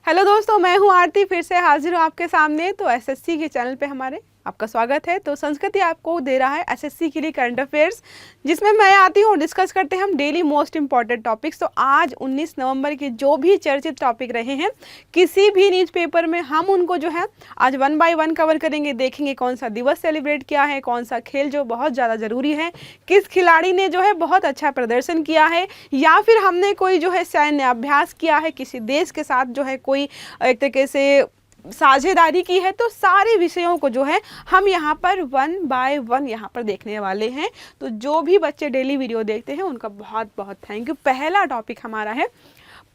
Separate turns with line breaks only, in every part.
Hello दोस्तों, मैं हूं आरती, फिर से हाजिर हूं आपके सामने। तो एसएससी के चैनल पे हमारे आपका स्वागत है। तो संस्कृति आपको दे रहा है एसएससी के लिए करंट अफेयर्स, जिसमें मैं आती हूं और डिस्कस करते हैं हम डेली मोस्ट इंपॉर्टेंट टॉपिक्स। तो आज 19 नवंबर के जो भी चर्चित टॉपिक रहे हैं किसी भी न्यूज़पेपर में, हम उनको जो है आज 1 बाय 1 कवर करेंगे। देखेंगे कौन सा दिवस सेलिब्रेट किया है, कौन सा खेल जो बहुत ज़्यादा ज़रूरी है, किस खिलाड़ी ने जो है बहुत अच्छा प्रदर्शन किया है, या फिर हमने कोई जो है सैन्य अभ्यास किया है, किसी देश के साथ जो है कोई एक तरीके से साझेदारी की है। तो सारे विषयों को जो है हम यहाँ पर 1 बाय 1 यहाँ पर देखने वाले हैं। तो जो भी बच्चे डेली वीडियो देखते हैं उनका बहुत बहुत थैंक यू। पहला टॉपिक हमारा है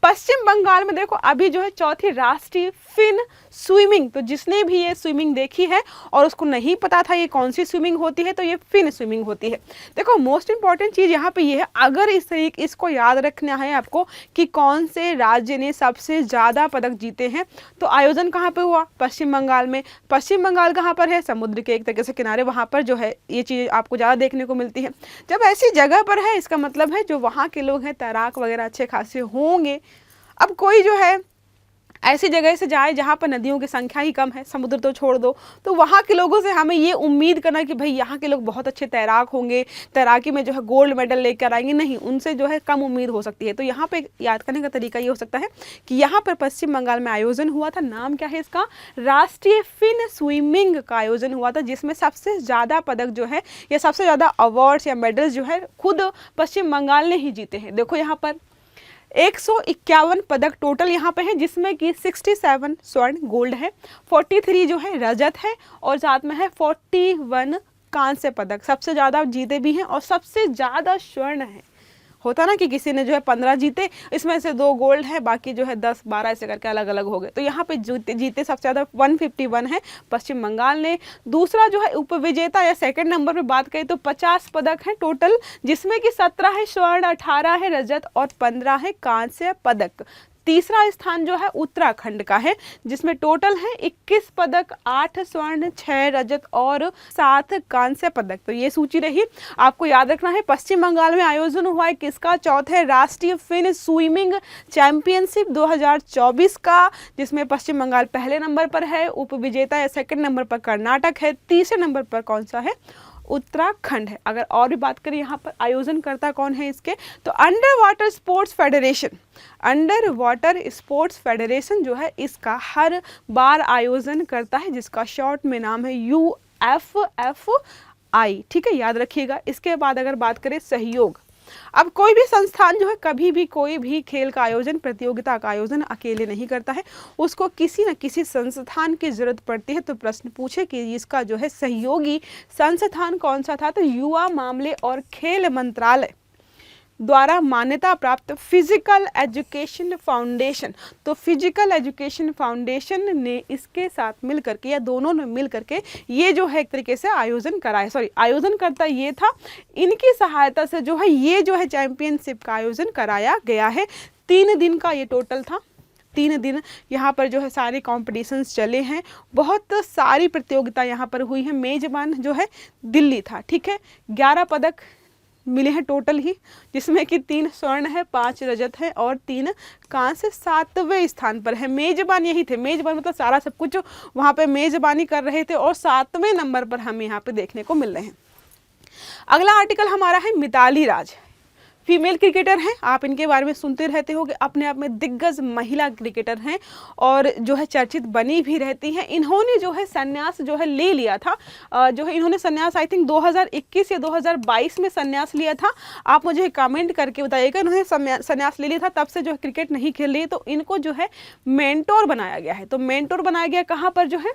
पश्चिम बंगाल में। देखो अभी जो है चौथी राष्ट्रीय फिन स्विमिंग, तो जिसने भी ये स्विमिंग देखी है और उसको नहीं पता था ये कौन सी स्विमिंग होती है, तो ये फिन स्विमिंग होती है। देखो मोस्ट इंपॉर्टेंट चीज़ यहाँ पे ये है, अगर इसको याद रखना है आपको कि कौन से राज्य ने सबसे ज़्यादा पदक जीते हैं, तो आयोजन कहाँ पे हुआ? पश्चिम बंगाल में। पश्चिम बंगाल कहाँ पर है? समुद्र के एक तरीके से किनारे, वहाँ पर जो है ये चीज़ आपको ज़्यादा देखने को मिलती है। जब ऐसी जगह पर है, इसका मतलब है जो वहाँ के लोग हैं तैराक वगैरह अच्छे खासे होंगे। अब कोई जो है ऐसी जगह से जाए जहाँ पर नदियों की संख्या ही कम है, समुद्र तो छोड़ दो, तो वहाँ के लोगों से हमें ये उम्मीद करना कि भाई यहाँ के लोग बहुत अच्छे तैराक होंगे, तैराकी में जो है गोल्ड मेडल लेकर आएंगे, नहीं, उनसे जो है कम उम्मीद हो सकती है। तो यहाँ पे याद करने का तरीका ये हो सकता है कि यहाँ पर पश्चिम बंगाल में आयोजन हुआ था। नाम क्या है इसका? राष्ट्रीय फिन स्विमिंग का आयोजन हुआ था, जिसमें सबसे ज़्यादा पदक जो है या सबसे ज़्यादा अवार्ड्स या मेडल्स जो है खुद पश्चिम बंगाल ने ही जीते हैं। देखो यहाँ पर 151 पदक टोटल यहाँ पे है, जिसमें कि 67 स्वर्ण गोल्ड है, 43 जो है रजत है, और साथ में है 41 कांस्य पदक। सबसे ज़्यादा जीते भी हैं और सबसे ज़्यादा स्वर्ण है। होता ना कि किसी ने जो है 15 जीते, इसमें से 2 गोल्ड है, बाकी जो है 10 12 ऐसे करके अलग अलग हो गए। तो यहाँ पे जीते सबसे ज़्यादा 151 है पश्चिम बंगाल ने। दूसरा जो है उपविजेता या सेकंड नंबर पे बात करें तो 50 पदक है टोटल, जिसमें कि 17 है स्वर्ण, 18 है रजत और 15 है कांस्य पदक। तीसरा स्थान जो है उत्तराखंड का है, जिसमें टोटल है 21 पदक, 8 स्वर्ण, 6 रजत और 7 कांस्य पदक। तो ये सूची रही, आपको याद रखना है। पश्चिम बंगाल में आयोजन हुआ है किसका? चौथे राष्ट्रीय फिन स्विमिंग चैंपियनशिप 2024 का, जिसमें पश्चिम बंगाल पहले नंबर पर है, उपविजेता या सेकंड नंबर पर कर्नाटक है, तीसरे नंबर पर कौन सा है? उत्तराखंड है। अगर और भी बात करें यहाँ पर आयोजन करता कौन है इसके, तो under water sports federation, under water sports federation जो है इसका हर बार आयोजन करता है, जिसका शॉर्ट में नाम है UFFI। ठीक है, याद रखिएगा। इसके बाद अगर बात करें सहयोग, अब कोई भी संस्थान जो है कभी भी कोई भी खेल का आयोजन, प्रतियोगिता का आयोजन अकेले नहीं करता है, उसको किसी न किसी संस्थान की जरूरत पड़ती है। तो प्रश्न पूछे कि इसका जो है सहयोगी संस्थान कौन सा था, तो युवा मामले और खेल मंत्रालय द्वारा मान्यता प्राप्त फिजिकल एजुकेशन फाउंडेशन। तो फिजिकल एजुकेशन फाउंडेशन ने इसके साथ मिल करके या दोनों ने मिल करके ये जो है एक तरीके से आयोजन कराया, आयोजन करता ये था, इनकी सहायता से जो है ये जो है चैंपियनशिप का आयोजन कराया गया है। 3 दिन का ये टोटल था। 3 दिन यहाँ पर जो है सारे कॉम्पिटिशन्स चले हैं, बहुत सारी प्रतियोगिता यहाँ पर हुई है। मेजबान जो है दिल्ली था। ठीक है, 11 पदक मिले हैं टोटल ही, जिसमें कि 3 स्वर्ण है, 5 रजत है और 3 कांस्य। 7वें स्थान पर है। मेजबान यही थे, मेजबान मतलब सारा सब कुछ वहाँ पे मेजबानी कर रहे थे, और 7वें नंबर पर हमें यहाँ पे देखने को मिल रहे हैं। अगला आर्टिकल हमारा है मिताली राज, फीमेल क्रिकेटर हैं, आप इनके बारे में सुनते रहते होंगे, अपने आप में दिग्गज महिला क्रिकेटर हैं और जो है चर्चित बनी भी रहती हैं। इन्होंने जो है संन्यास जो है ले लिया था, जो है इन्होंने संन्यास आई थिंक 2021 या 2022 में संन्यास लिया था। आप मुझे कमेंट करके बताइएगा, इन्होंने संन्यास ले लिया था, तब से जो है क्रिकेट नहीं खेल रही है। तो इनको जो है मेंटोर बनाया गया है। तो मेंटोर बनाया गया कहाँ पर? जो है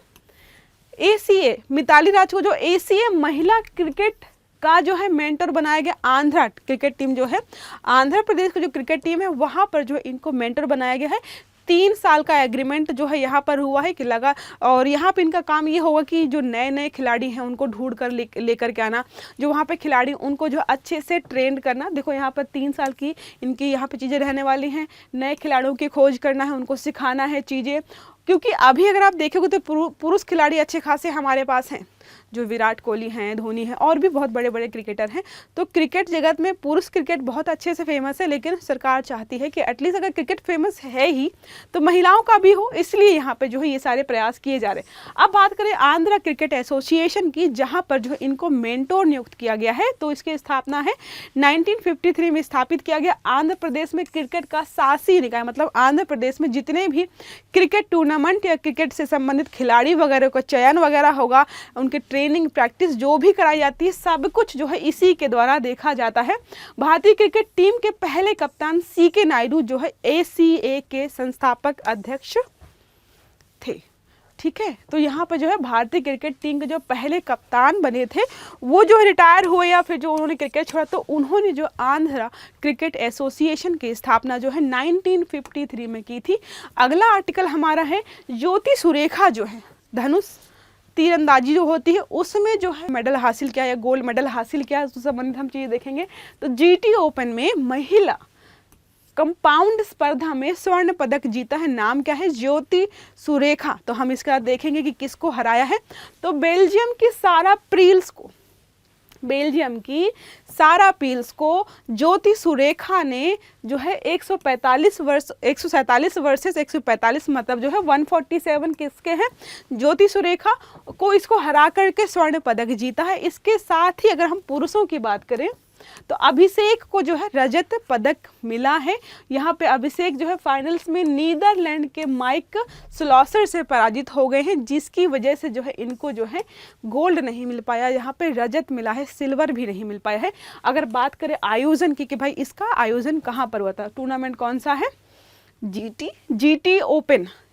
ACA, मिताली राज को जो ACA महिला क्रिकेट का जो है मेंटर बनाया गया। आंध्रा क्रिकेट टीम जो है, आंध्र प्रदेश की जो क्रिकेट टीम है, वहाँ पर जो है इनको मेंटर बनाया गया है। 3 साल का एग्रीमेंट जो है यहाँ पर हुआ है कि लगा, और यहाँ पे इनका काम ये होगा कि जो नए नए खिलाड़ी हैं उनको ढूंढ कर लेकर के आना, जो वहाँ पे खिलाड़ी उनको जो अच्छे से ट्रेन करना। देखो यहाँ पर 3 साल की इनकी यहाँ पे चीज़ें रहने वाली हैं। नए खिलाड़ियों की खोज करना है, उनको सिखाना है चीज़ें, क्योंकि अभी अगर आप देखोगे तो पुरुष खिलाड़ी अच्छे खासे हमारे पास हैं, जो विराट कोहली हैं, धोनी हैं, और भी बहुत बड़े बड़े क्रिकेटर हैं। तो क्रिकेट जगत में पुरुष क्रिकेट बहुत अच्छे से फेमस है, लेकिन सरकार चाहती है कि एटलीस्ट अगर क्रिकेट फेमस है ही तो महिलाओं का भी हो, इसलिए यहाँ पे जो है ये सारे प्रयास किए जा रहे हैं। अब बात करें आंध्र क्रिकेट एसोसिएशन की, जहाँ पर जो है इनको मेंटोर नियुक्त किया गया है। तो इसकी स्थापना है 1953 में स्थापित किया गया। आंध्र प्रदेश में क्रिकेट का शासी निकाय, मतलब आंध्र प्रदेश में जितने भी क्रिकेट टूर्नामेंट या क्रिकेट से संबंधित खिलाड़ी वगैरह का चयन वगैरह होगा, उनके ट्रेनिंग प्रैक्टिस जो भी कराई जाती है, सब कुछ जो है इसी के द्वारा देखा जाता है। भारतीय क्रिकेट टीम के पहले कप्तान CK नायडू जो है ACA के संस्थापक अध्यक्ष थे। ठीक है, तो यहाँ पर जो है भारतीय क्रिकेट टीम के जो पहले कप्तान बने थे वो जो रिटायर हुए या फिर जो उन्होंने क्रिकेट छोड़ा, तो उन्होंने जो आंध्र क्रिकेट एसोसिएशन की स्थापना जो है 1953 में की थी। अगला आर्टिकल हमारा है ज्योति सुरेखा जो है धनुष तीरंदाजी जो होती है उसमें जो है मेडल हासिल किया या गोल्ड मेडल हासिल किया, उससे संबंधित हम चीज़ देखेंगे। तो GT ओपन में महिला कंपाउंड स्पर्धा में स्वर्ण पदक जीता है। नाम क्या है? ज्योति सुरेखा। तो हम इसका देखेंगे कि किसको हराया है। तो बेल्जियम की सारा पील्स को ज्योति सुरेखा ने जो है 147 वर्सेस 145 मतलब जो है 147 किसके हैं? ज्योति सुरेखा को इसको हरा करके स्वर्ण पदक जीता है। इसके साथ ही अगर हम पुरुषों की बात करें तो अभिषेक को जो है रजत पदक मिला है। यहाँ पे अभिषेक जो है फाइनल्स में नीदरलैंड के माइक स्लॉसर से पराजित हो गए हैं, जिसकी वजह से जो है इनको जो है गोल्ड नहीं मिल पाया, यहाँ पे रजत मिला है, सिल्वर भी नहीं मिल पाया है। अगर बात करें आयोजन की कि भाई इसका आयोजन कहाँ पर हुआ था, टूर्नामेंट कौन सा है?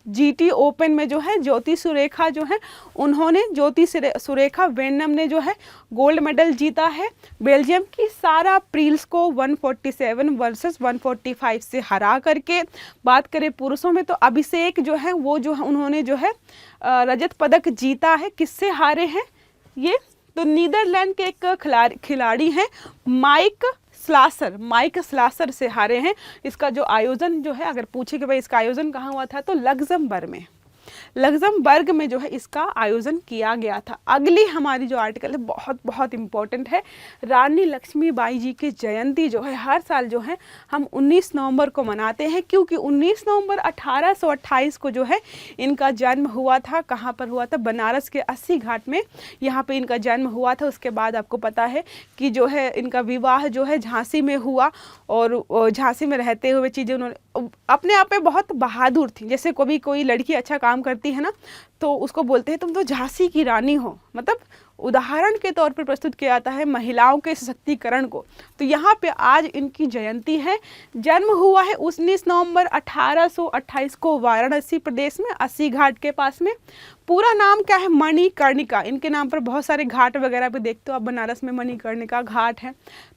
GT ओपन में जो है ज्योति सुरेखा जो है उन्होंने सुरेखा वेन्नम ने जो है गोल्ड मेडल जीता है। बेल्जियम की सारा प्रील्स को 147 वर्सेस 145 से हरा करके। बात करें पुरुषों में तो अभिषेक जो है वो जो है उन्होंने जो है रजत पदक जीता है। किससे हारे हैं ये? तो नीदरलैंड के एक खिलाड़ी हैं माइक स्लासर से हारे हैं। इसका जो आयोजन जो है, अगर पूछे कि भाई इसका आयोजन कहाँ हुआ था, तो लग्जमबर्ग में जो है इसका आयोजन किया गया था। अगली हमारी जो आर्टिकल है बहुत बहुत इम्पोर्टेंट है। रानी लक्ष्मीबाई जी की जयंती जो है हर साल जो है हम 19 नवंबर को मनाते हैं, क्योंकि 19 नवंबर 1828 को जो है इनका जन्म हुआ था। कहाँ पर हुआ था? बनारस के 80 घाट में यहाँ पे इनका जन्म हुआ था। उसके बाद आपको पता है कि जो है इनका विवाह जो है झांसी में हुआ, और झांसी में रहते हुए चीज़ें उन्होंने अपने आप में बहुत बहादुर थी। जैसे कभी कोई लड़की अच्छा काम करती है ना, तो उसको बोलते हैं तुम तो झांसी की रानी हो, मतलब उदाहरण के तौर पर प्रस्तुत किया जाता है महिलाओं के सशक्तिकरण को। तो यहाँ पे आज इनकी जयंती है। जन्म हुआ है 19 नवंबर 1828 को वाराणसी प्रदेश में 80 घाट के पास में। पूरा नाम क्या है? मणिकर्णिका। इनके नाम पर बहुत सारे घाट वगैरह भी देखते हो आप, बनारस में मणिकर्णिका घाट है।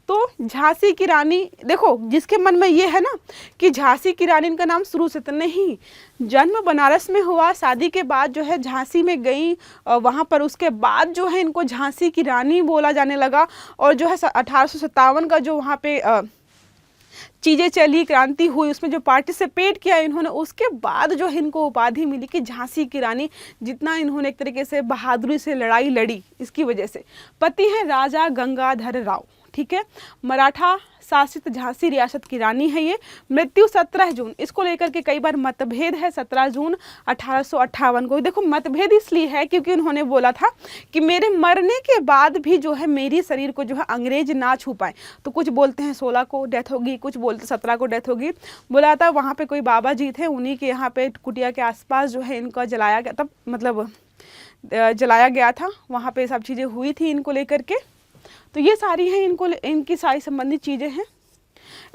तो झांसी की रानी, देखो जिसके मन में ये है ना कि झांसी की रानी इनका नाम शुरू से, तो नहीं, जन्म बनारस में हुआ, शादी के बाद जो है झांसी में गई, वहाँ पर उसके बाद जो है इनको झांसी की रानी बोला जाने लगा। और जो है 1857 का जो वहाँ पे चीज़ें चली, क्रांति हुई, उसमें जो पार्टिसिपेट किया इन्होंने, उसके बाद जो है इनको उपाधि मिली कि झांसी की रानी। जितना इन्होंने एक तरीके से बहादुरी से लड़ाई लड़ी, इसकी वजह से। पति हैं राजा गंगाधर राव, ठीक है, मराठा शासित झांसी रियासत की रानी है ये। मृत्यु 17 जून, इसको लेकर के कई बार मतभेद है। 17 जून 1858 को। देखो मतभेद इसलिए है क्योंकि उन्होंने बोला था कि मेरे मरने के बाद भी जो है मेरी शरीर को जो है अंग्रेज ना छू पाए। तो कुछ बोलते हैं 16 को डेथ होगी, कुछ बोलते 17 को डेथ होगी। बोला था वहाँ पे कोई बाबा जी थे, उन्हीं के यहाँ पे कुटिया के आसपास जो है इनका जलाया गया, तब मतलब जलाया गया था, वहाँ पे सब चीज़ें हुई थी इनको लेकर के। तो ये सारी हैं इनकी सारी संबंधित चीज़ें हैं।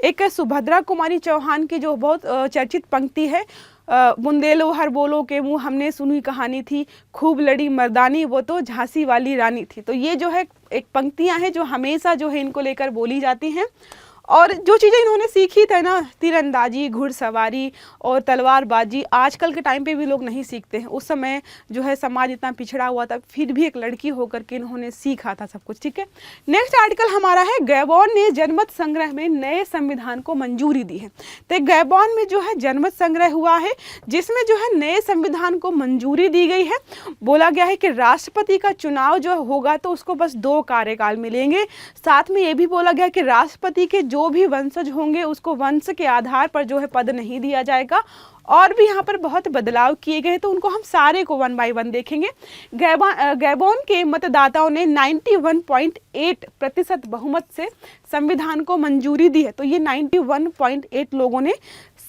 एक सुभद्रा कुमारी चौहान की जो बहुत चर्चित पंक्ति है, बुंदेलो हर बोलो के मुँह हमने सुनी कहानी थी, खूब लड़ी मर्दानी वो तो झांसी वाली रानी थी। तो ये जो है एक पंक्तियां हैं जो हमेशा जो है इनको लेकर बोली जाती हैं। और जो चीज़ें इन्होंने सीखी थी ना, तीरंदाजी, घुड़सवारी और तलवारबाजी, आजकल के टाइम पे भी लोग नहीं सीखते हैं। उस समय जो है समाज इतना पिछड़ा हुआ था, फिर भी एक लड़की होकर के इन्होंने सीखा था सब कुछ। ठीक है, नेक्स्ट आर्टिकल हमारा है, गैबॉन ने जनमत संग्रह में नए संविधान को मंजूरी दी है। तो गैबॉन में जो है जनमत संग्रह हुआ है, जिसमें जो है नए संविधान को मंजूरी दी गई है। बोला गया है कि राष्ट्रपति का चुनाव जो होगा तो उसको बस 2 कार्यकाल मिलेंगे। साथ में ये भी बोला गया कि राष्ट्रपति के जो भी वंशज होंगे उसको वंश के आधार पर जो है पद नहीं दिया जाएगा। और भी यहाँ पर बहुत बदलाव किए गए, तो उनको हम सारे को 1 बाय 1 देखेंगे। गैबॉन के मतदाताओं ने 91.8% बहुमत से संविधान को मंजूरी दी है। तो ये 91.8 लोगों ने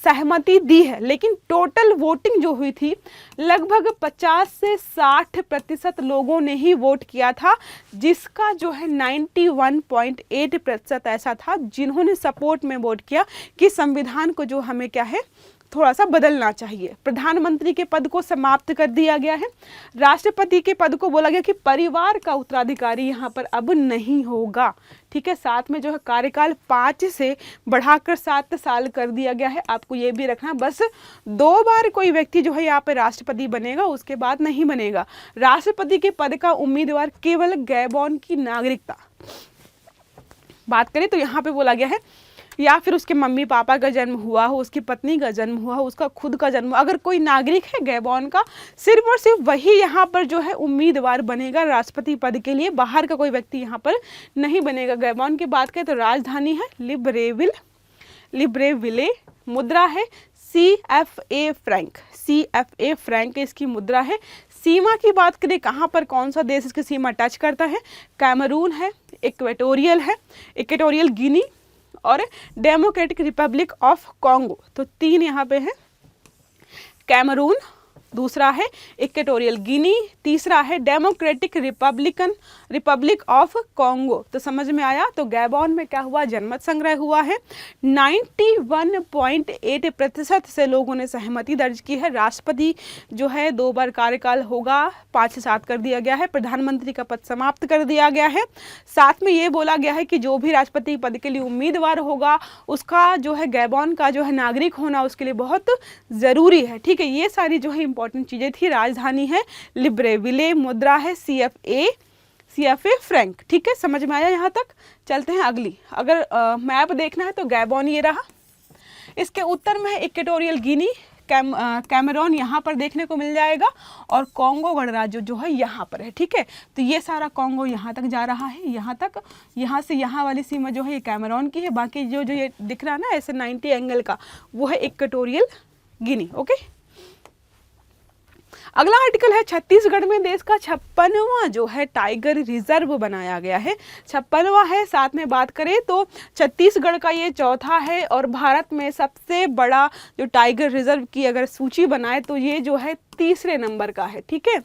सहमति दी है, लेकिन टोटल वोटिंग जो हुई थी लगभग 50 से 60% लोगों ने ही वोट किया था, जिसका जो है 91.8% ऐसा था जिन्होंने सपोर्ट में वोट किया कि संविधान को जो हमें क्या है थोड़ा सा बदलना चाहिए। प्रधानमंत्री के पद को समाप्त कर दिया गया है। राष्ट्रपति के पद को बोला गया कि परिवार का उत्तराधिकारी यहाँ पर अब नहीं होगा। ठीक है, साथ में जो है कार्यकाल 5 से बढ़ाकर 7 साल कर दिया गया है। आपको ये भी रखना, बस 2 बार कोई व्यक्ति जो है यहाँ पे राष्ट्रपति बनेगा, उसके बाद नहीं बनेगा। राष्ट्रपति के पद का उम्मीदवार केवल गैबॉन की नागरिकता बात करें तो यहाँ पे बोला गया है, या फिर उसके मम्मी पापा का जन्म हुआ हो, उसकी पत्नी का जन्म हुआ हो, उसका खुद का जन्म हुआ, अगर कोई नागरिक है गैबॉन का, सिर्फ और सिर्फ वही यहाँ पर जो है उम्मीदवार बनेगा राष्ट्रपति पद के लिए। बाहर का कोई व्यक्ति यहाँ पर नहीं बनेगा। गैबॉन की बात करें तो राजधानी है लिब्रेविले, मुद्रा है CFA फ्रैंक इसकी मुद्रा है। सीमा की बात करें, कहाँ पर कौन सा देश इसकी सीमा टच करता है, कैमरून है, इक्वेटोरियल गिनी और डेमोक्रेटिक रिपब्लिक ऑफ कॉन्गो। तो 3 यहाँ पे है, कैमरून, दूसरा है इक्वेटोरियल गिनी, तीसरा है डेमोक्रेटिक रिपब्लिक ऑफ कॉन्गो। तो समझ में आया। तो गैबॉन में क्या हुआ, जनमत संग्रह हुआ है। 91.8% से लोगों ने सहमति दर्ज की है। राष्ट्रपति जो है 2 बार कार्यकाल होगा, 5 से 7 कर दिया गया है। प्रधानमंत्री का पद समाप्त कर दिया गया है। साथ में ये बोला गया है कि जो भी राष्ट्रपति पद के लिए उम्मीदवार होगा उसका जो है गैबॉन का जो है नागरिक होना उसके लिए बहुत ज़रूरी है। ठीक है, ये सारी जो है इंपॉर्टेंट चीज़ें थी। राजधानी है लिब्रेविले, मुद्रा है CFA फ्रैंक। ठीक है, समझ में आया यहाँ तक। चलते हैं अगली। अगर मैप देखना है तो गैबॉन ये रहा, इसके उत्तर में है इक्वेटोरियल गिनी, कैमरून यहाँ पर देखने को मिल जाएगा, और कॉन्गो गणराज्य जो है यहाँ पर है। ठीक है, तो ये सारा कॉन्गो यहाँ तक जा रहा है, यहाँ तक, यहाँ से यहाँ वाली सीमा जो है ये कैमरून की है। बाकी जो ये दिख रहा है ना ऐसे 90 एंगल का, वो है इक्वेटोरियल गिनी। ओके, अगला आर्टिकल है, छत्तीसगढ़ में देश का 56वां जो है टाइगर रिजर्व बनाया गया है। 56वां है। साथ में बात करें तो छत्तीसगढ़ का ये 4था है, और भारत में सबसे बड़ा जो टाइगर रिजर्व की अगर सूची बनाए तो ये जो है 3रे नंबर का है। ठीक है,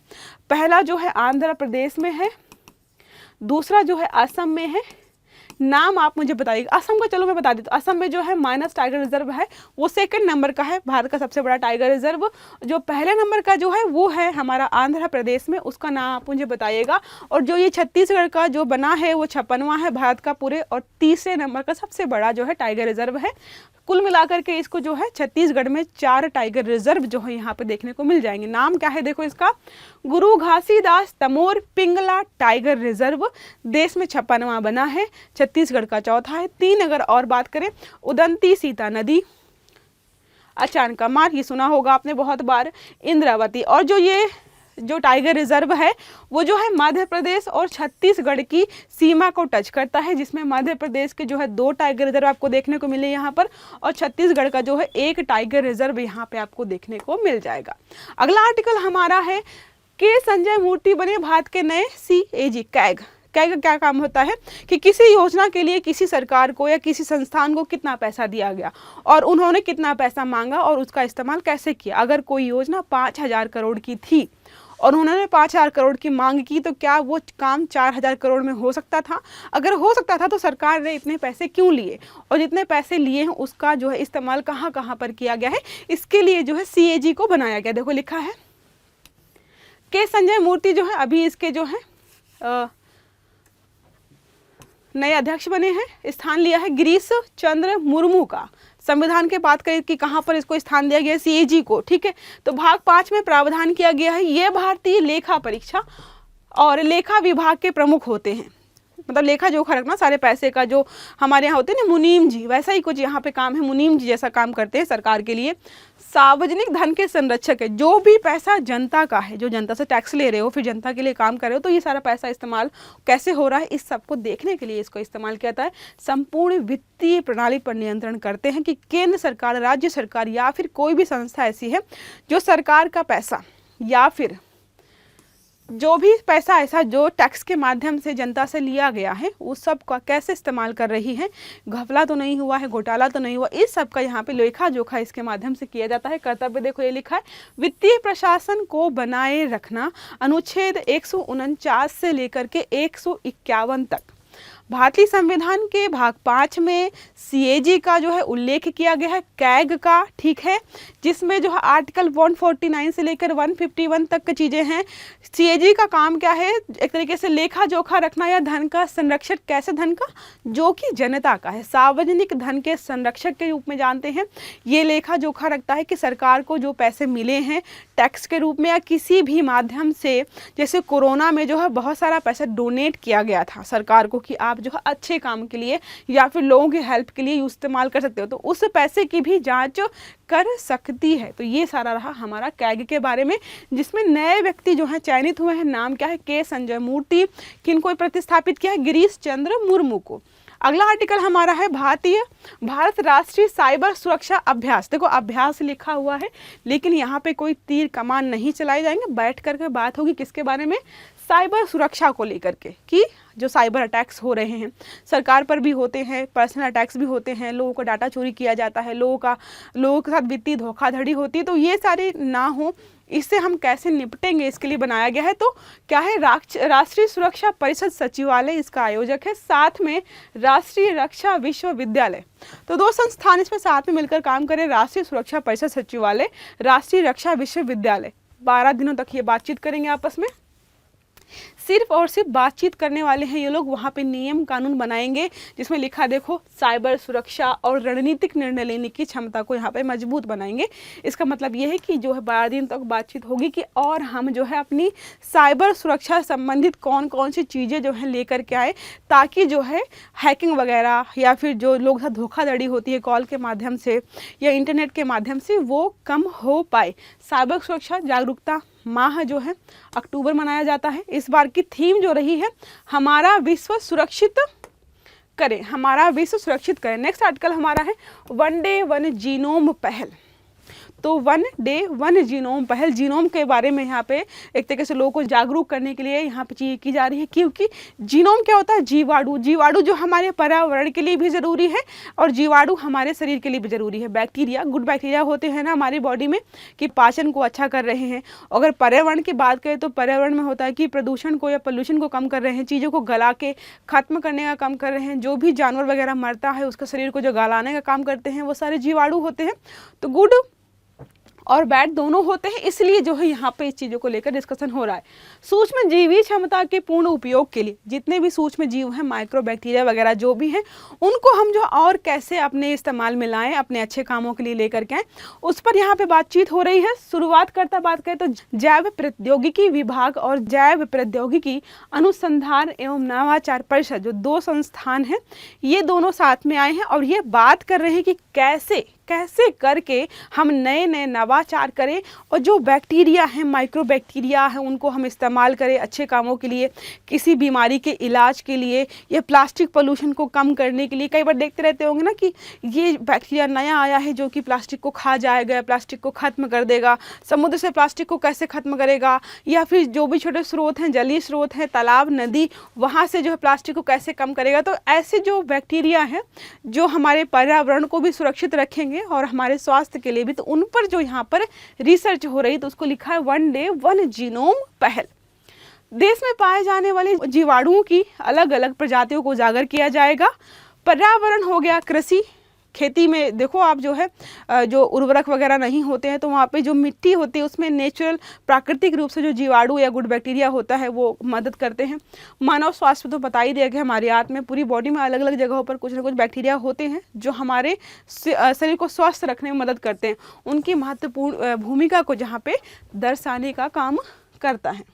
पहला जो है आंध्र प्रदेश में है, दूसरा जो है असम में है। नाम आप मुझे बताइएगा। असम का चलो मैं बता देती हूँ। असम में जो है मानस टाइगर रिजर्व है, वो 2nd नंबर का है, भारत का सबसे बड़ा टाइगर रिजर्व। जो पहले नंबर का जो है वो है हमारा आंध्र प्रदेश में, उसका नाम आप मुझे बताइएगा। और जो ये छत्तीसगढ़ का जो बना है वो 56वां है भारत का पूरे, और 3रे नंबर का सबसे बड़ा जो है टाइगर रिजर्व है। कुल मिलाकर के इसको जो है छत्तीसगढ़ में 4 टाइगर रिजर्व जो है यहाँ पे देखने को मिल जाएंगे। नाम क्या है देखो इसका, गुरु घासीदास तमोर पिंगला टाइगर रिजर्व, देश में 56वां बना है, छत्तीसगढ़ का 4था है। 3 अगर और बात करें, उदंती सीता नदी, अचानकमार, ये सुना होगा आपने बहुत बार, इंद्रावती। और जो टाइगर रिजर्व है वो जो है मध्य प्रदेश और छत्तीसगढ़ की सीमा को टच करता है, जिसमें मध्य प्रदेश के जो है 2 टाइगर रिजर्व आपको देखने को मिले यहाँ पर, और छत्तीसगढ़ का जो है 1 टाइगर रिजर्व यहाँ पे आपको देखने को मिल जाएगा। अगला आर्टिकल हमारा है, के संजय मूर्ति बने भारत के नए CAG। कैग का क्या काम होता है कि किसी योजना के लिए किसी सरकार को या किसी संस्थान को कितना पैसा दिया गया और उन्होंने कितना पैसा मांगा और उसका इस्तेमाल कैसे किया। अगर कोई योजना 5000 करोड़ की थी और उन्होंने 5000 करोड़ की मांग की, तो क्या वो काम 4000 करोड़ में हो सकता था? अगर हो सकता था तो सरकार ने इतने पैसे क्यों लिए, और जितने पैसे लिए हैं उसका जो है इस्तेमाल कहाँ कहाँ पर किया गया है, इसके लिए जो है CAG को बनाया गया। देखो लिखा है के संजय मूर्ति जो है, अभी इसके जो है नए अध्यक्ष बने हैं, स्थान लिया है गिरीश चंद्र मुर्मू का। संविधान के बात करें कि कहाँ पर इसको स्थान दिया गया है, CAG को, ठीक है। तो भाग 5 में प्रावधान किया गया है ये भारतीय लेखा परीक्षा और लेखा विभाग के प्रमुख होते हैं, मतलब लेखा जोखा रखना सारे पैसे का, जो हमारे यहाँ होते हैं ना मुनीम जी, वैसा ही कुछ यहाँ पे काम है, मुनीम जी जैसा काम करते हैं सरकार के लिए। सार्वजनिक धन के संरक्षक है, जो भी पैसा जनता का है, जो जनता से टैक्स ले रहे हो, फिर जनता के लिए काम कर रहे हो, तो ये सारा पैसा इस्तेमाल कैसे हो रहा है इस सबको देखने के लिए इसको इस्तेमाल किया जाता है। संपूर्ण वित्तीय प्रणाली पर नियंत्रण करते हैं कि केंद्र सरकार, राज्य सरकार या फिर कोई भी संस्था ऐसी है जो सरकार का पैसा या फिर जो भी पैसा ऐसा जो टैक्स के माध्यम से जनता से लिया गया है उस सब का कैसे इस्तेमाल कर रही है, घपला तो नहीं हुआ है, घोटाला तो नहीं हुआ, इस सब का यहाँ पे लेखा जोखा इसके माध्यम से किया जाता है। कर्तव्य देखो ये लिखा है, वित्तीय प्रशासन को बनाए रखना, अनुच्छेद 149 से लेकर के 151 तक। भारतीय संविधान के भाग 5 में CAG का जो है उल्लेख किया गया है, कैग का, ठीक है, जिसमें जो है आर्टिकल 149 से लेकर 151 तक की चीज़ें हैं। CAG का काम क्या है, एक तरीके से लेखा जोखा रखना या धन का संरक्षण, कैसे धन का, जो कि जनता का है, सार्वजनिक धन के संरक्षक के रूप में जानते हैं। ये लेखा जोखा रखता है कि सरकार को जो पैसे मिले हैं टैक्स के रूप में या किसी भी माध्यम से, जैसे कोरोना में जो है बहुत सारा पैसा डोनेट किया गया था सरकार को कि आप जो है अच्छे काम के लिए या फिर लोगों की हेल्प के लिए इस्तेमाल कर सकते हो, तो उस पैसे की भी जांच कर सकती है। तो ये सारा रहा हमारा कैग के बारे में, जिसमें नए व्यक्ति जो है चयनित हुए हैं। नाम क्या है, के संजय मूर्ति। किनको प्रतिस्थापित किया है, गिरीश चंद्र मुर्मू को। अगला आर्टिकल हमारा है भारत राष्ट्रीय साइबर सुरक्षा अभ्यास। देखो अभ्यास लिखा हुआ है लेकिन यहाँ पे कोई तीर कमान नहीं चलाए जाएंगे, बैठ करके बात होगी किसके बारे में, साइबर सुरक्षा को लेकर के, कि जो साइबर अटैक्स हो रहे हैं सरकार पर भी होते हैं, पर्सनल अटैक्स भी होते हैं, लोगों का डाटा चोरी किया जाता है, लोगों के साथ वित्तीय धोखाधड़ी होती है, तो ये सारे ना हो, इससे हम कैसे निपटेंगे इसके लिए बनाया गया है। तो क्या है, राष्ट्रीय सुरक्षा परिषद सचिवालय इसका आयोजक है, साथ में राष्ट्रीय रक्षा विश्वविद्यालय। तो दो संस्थान इसमें साथ में मिलकर काम करें, राष्ट्रीय सुरक्षा परिषद सचिवालय, राष्ट्रीय रक्षा विश्वविद्यालय। 12 दिनों तक ये बातचीत करेंगे आपस में, सिर्फ और सिर्फ बातचीत करने वाले हैं ये लोग। वहाँ पे नियम कानून बनाएंगे जिसमें लिखा देखो साइबर सुरक्षा और रणनीतिक निर्णय लेने की क्षमता को यहाँ पे मजबूत बनाएंगे। इसका मतलब ये है कि जो है 12 दिन तक बातचीत होगी कि और हम जो है अपनी साइबर सुरक्षा संबंधित कौन कौन सी चीज़ें जो है लेकर के आए, ताकि जो है हैकिंग वगैरह या फिर जो लोग साथ धोखाधड़ी होती है कॉल के माध्यम से या इंटरनेट के माध्यम से वो कम हो पाए। साइबर सुरक्षा जागरूकता माह जो है अक्टूबर मनाया जाता है। इस बार की थीम जो रही है हमारा विश्व सुरक्षित करें, हमारा विश्व सुरक्षित करें। नेक्स्ट आर्टिकल हमारा है वन डे वन जीनोम पहल। तो वन डे वन जीनोम पहल, जीनोम के बारे में यहाँ पे एक तरीके से लोगों को जागरूक करने के लिए यहाँ पे चीज़ की जा रही है, क्योंकि जीनोम क्या होता है, जीवाणु। जीवाणु जो हमारे पर्यावरण के लिए भी ज़रूरी है और जीवाणु हमारे शरीर के लिए भी ज़रूरी है। बैक्टीरिया, गुड बैक्टीरिया होते हैं ना हमारी बॉडी में कि पाचन को अच्छा कर रहे हैं। अगर पर्यावरण की बात करें तो पर्यावरण में होता है कि प्रदूषण को या पोल्यूशन को कम कर रहे हैं, चीज़ों को गला के ख़त्म करने का काम कर रहे हैं। जो भी जानवर वगैरह मरता है उसका शरीर को जो गलाने का काम करते हैं वो सारे जीवाणु होते हैं। तो गुड और बैड दोनों होते हैं, इसलिए जो है यहाँ पे इस चीज़ों को लेकर डिस्कशन हो रहा है। सूक्ष्म जीवी क्षमता के पूर्ण उपयोग के लिए जितने भी सूक्ष्म जीव हैं, माइक्रो बैक्टीरिया वगैरह जो भी हैं, उनको हम जो और कैसे अपने इस्तेमाल में लाएं, अपने अच्छे कामों के लिए लेकर के आएँ, उस पर यहाँ पे बातचीत हो रही है। शुरुआत करता बात करें तो जैव प्रौद्योगिकी विभाग और जैव प्रौद्योगिकी अनुसंधान एवं नवाचार परिषद, जो दो संस्थान हैं, ये दोनों साथ में आए हैं और ये बात कर रहे हैं कि कैसे करके हम नए नए नवाचार करें और जो बैक्टीरिया हैं, माइक्रो बैक्टीरिया हैं, उनको हम इस्तेमाल करें अच्छे कामों के लिए, किसी बीमारी के इलाज के लिए या प्लास्टिक पोल्यूशन को कम करने के लिए। कई बार देखते रहते होंगे ना कि ये बैक्टीरिया नया आया है जो कि प्लास्टिक को खा जाएगा, प्लास्टिक को ख़त्म कर देगा, समुद्र से प्लास्टिक को कैसे ख़त्म करेगा, या फिर जो भी छोटे स्रोत हैं, जलीय स्रोत हैं, तालाब, नदी, वहाँ से जो है प्लास्टिक को कैसे कम करेगा। तो ऐसे जो बैक्टीरिया हैं जो हमारे पर्यावरण को भी सुरक्षित रखेंगे और हमारे स्वास्थ्य के लिए भी, तो उन पर जो यहाँ पर रिसर्च हो रही, तो उसको लिखा है वन डे वन जीनोम पहल। देश में पाए जाने वाले जीवाणुओं की अलग अलग प्रजातियों को उजागर किया जाएगा। पर्यावरण हो गया कृषि, खेती में देखो आप जो है जो उर्वरक वगैरह नहीं होते हैं तो वहाँ पे जो मिट्टी होती है उसमें नेचुरल प्राकृतिक रूप से जो जीवाणु या गुड बैक्टीरिया होता है वो मदद करते हैं। मानव स्वास्थ्य तो बता ही दिया कि हमारे हाथ में पूरी बॉडी में अलग अलग जगहों पर कुछ ना कुछ बैक्टीरिया होते हैं जो हमारे शरीर को स्वस्थ रखने में मदद करते हैं। उनकी महत्वपूर्ण भूमिका को जहाँ पे दर्शाने का काम करता है।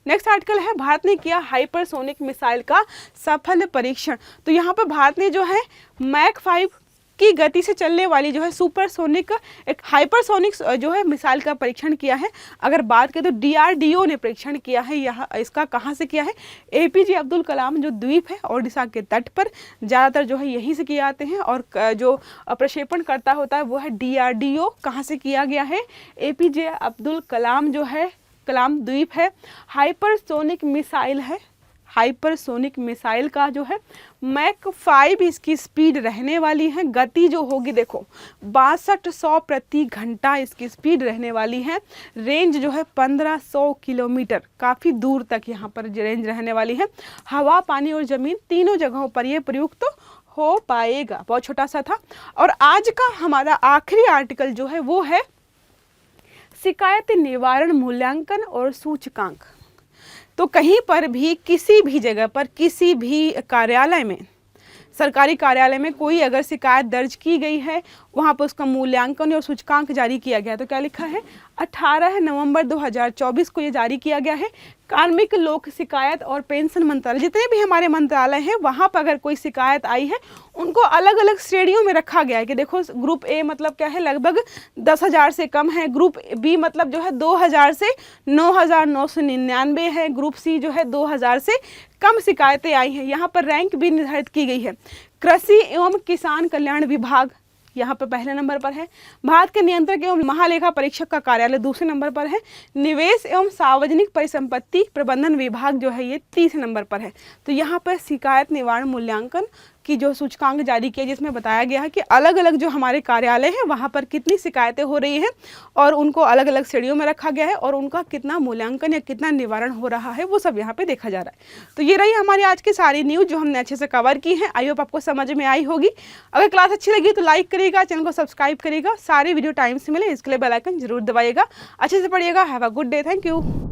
नेक्स्ट आर्टिकल है, भारत ने किया हाइपरसोनिक मिसाइल का सफल परीक्षण। तो यहाँ पर भारत ने जो है मैक 5 की गति से चलने वाली जो है सुपरसोनिक एक हाइपरसोनिक जो है मिसाइल का परीक्षण किया है। अगर बात करें तो DRDO ने परीक्षण किया है। यह इसका कहाँ से किया है? APJ अब्दुल कलाम जो द्वीप है ओडिशा के तट पर, ज़्यादातर जो है यहीं से किए जाते हैं और जो प्रक्षेपण करता होता है वो है DRDO। कहाँ से किया गया है? APJ अब्दुल कलाम जो है कलाम द्वीप है। हाइपरसोनिक मिसाइल है, हाइपरसोनिक मिसाइल का जो है मैक 5 इसकी स्पीड रहने वाली है। गति जो होगी देखो 6200 प्रति घंटा इसकी स्पीड रहने वाली है। रेंज जो है 1500 किलोमीटर, काफ़ी दूर तक यहाँ पर रेंज रहने वाली है। हवा, पानी और ज़मीन तीनों जगहों पर ये प्रयुक्त हो पाएगा। बहुत छोटा सा था। और आज का हमारा आखिरी आर्टिकल जो है वो है शिकायत निवारण मूल्यांकन और सूचकांक। तो कहीं पर भी किसी भी जगह पर किसी भी कार्यालय में, सरकारी कार्यालय में कोई अगर शिकायत दर्ज की गई है वहाँ पर उसका मूल्यांकन और सूचकांक जारी किया गया। तो क्या लिखा है? 18 नवंबर 2024 को ये जारी किया गया है। कार्मिक, लोक शिकायत और पेंशन मंत्रालय, जितने भी हमारे मंत्रालय हैं वहाँ पर अगर कोई शिकायत आई है उनको अलग अलग श्रेणियों में रखा गया है कि देखो ग्रुप A मतलब क्या है, लगभग 10,000 से कम है। ग्रुप B मतलब जो है 2,000 से 9,999 है। ग्रुप C जो है 2,000 से कम शिकायतें आई हैं। यहाँ पर रैंक भी निर्धारित की गई है। कृषि एवं किसान कल्याण विभाग यहाँ पर पहले नंबर पर है। भारत के नियंत्रक एवं महालेखा परीक्षक का कार्यालय दूसरे नंबर पर है। निवेश एवं सार्वजनिक परिसंपत्ति प्रबंधन विभाग जो है ये तीसरे नंबर पर है। तो यहाँ पर शिकायत निवारण मूल्यांकन की जो सूचकांक जारी किया जिसमें बताया गया है कि अलग अलग जो हमारे कार्यालय हैं वहाँ पर कितनी शिकायतें हो रही हैं और उनको अलग अलग श्रेणियों में रखा गया है और उनका कितना मूल्यांकन या कितना निवारण हो रहा है वो सब यहाँ पे देखा जा रहा है। तो ये रही हमारी आज की सारी न्यूज़ जो हमने अच्छे से कवर की है। आई होप आपको समझ में आई होगी। अगर क्लास अच्छी लगी तो लाइक करिएगा, चैनल को सब्सक्राइब करिएगा। सारे वीडियो टाइम से मिले इसके लिए बेल आइकन जरूर दबाइएगा। अच्छे से पढ़िएगा। Have a good day. Thank you.